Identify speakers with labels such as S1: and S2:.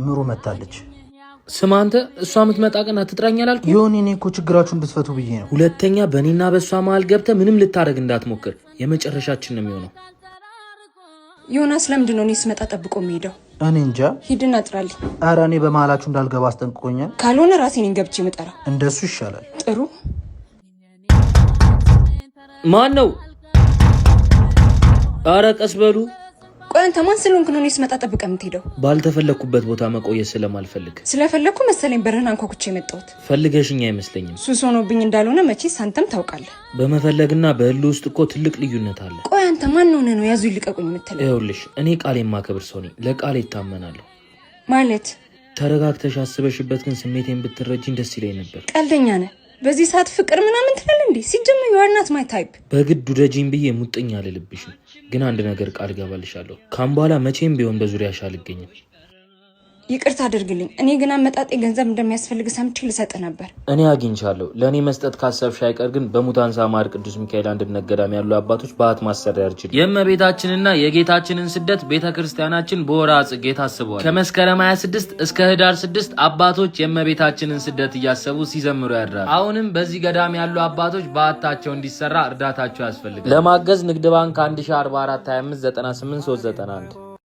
S1: ምሩ መጣለች።
S2: ስማንተ እሷ ምትመጣ ቀን አትጥራኝ አላልኩ?
S1: ይሁን እኔ እኮ ችግራችሁን እንድትፈቱ ብዬ ነው።
S2: ሁለተኛ በእኔና በእሷ መሀል ገብተህ ምንም ልታደርግ እንዳትሞክር። የመጨረሻችን ነው የሚሆነው።
S3: ዮናስ ለምንድን ነው እኔ ስመጣ ጠብቆ የሚሄደው?
S1: እኔ እንጃ።
S3: ሂድና ጥራልኝ።
S1: ኧረ እኔ በመሀላችሁ እንዳልገባ አስጠንቅቆኛል።
S3: ካልሆነ ራሴ ነኝ ገብቼ የምጠራው።
S1: እንደሱ ይሻላል።
S3: ጥሩ።
S2: ማን ነው? ኧረ ቀስ በሉ።
S3: ቆይ አንተ ማን ስለሆንክ ነው እኔ ስመጣ ጠብቀህ የምትሄደው?
S2: ባልተፈለኩበት ቦታ መቆየት ስለማልፈልግ።
S3: ስለፈለኩ መሰለኝ በርህን አንኳኩቼ የመጣሁት።
S2: ፈልገሽኝ አይመስለኝም።
S3: ሱስ ሆኖብኝ እንዳልሆነ መቼስ አንተም ታውቃለህ።
S2: በመፈለግና በህል ውስጥ እኮ ትልቅ ልዩነት አለ።
S3: ቆይ አንተ ማን ሆነህ ነው ያዙ ይልቀቁኝ የምትለው?
S2: ይኸውልሽ እኔ ቃሌ የማከብር ሰው ነኝ። ለቃሌ እታመናለሁ።
S3: ማለት
S2: ተረጋግተሽ አስበሽበት ግን ስሜቴን ብትረጂኝ ደስ ይለኝ ነበር።
S3: ቀልደኛ ነህ። በዚህ ሰዓት ፍቅር ምናምን ትላለህ እንዴ? ሲጀምር you are not my type።
S2: በግድ ውደጂኝ ብዬ ሙጥኝ አልልብሽም። ግን አንድ ነገር ቃል ገባልሻለሁ። ካም በኋላ መቼም ቢሆን በዙሪያሽ አልገኝም።
S3: ይቅርታ አድርግልኝ። እኔ ግን አመጣጤ ገንዘብ እንደሚያስፈልግ ሰምቼ ልሰጥ ነበር።
S2: እኔ አግኝቻለሁ። ለኔ መስጠት ካሰብሽ አይቀር ግን በሙታንሳ ማር ቅዱስ ሚካኤል አንድነት ገዳም ያሉ አባቶች በአት ማሰሪያ ያርችል። የእመቤታችንና የጌታችንን ስደት ቤተክርስቲያናችን በወርሃ ጽጌ ታስበዋል። ከመስከረም 26 እስከ ህዳር 6 አባቶች የእመቤታችንን ስደት እያሰቡ ሲዘምሩ ያድራሉ። አሁንም በዚህ ገዳም ያሉ አባቶች በአታቸው እንዲሰራ እርዳታቸው ያስፈልጋል። ለማገዝ ንግድ ባንክ 1044 25 98 391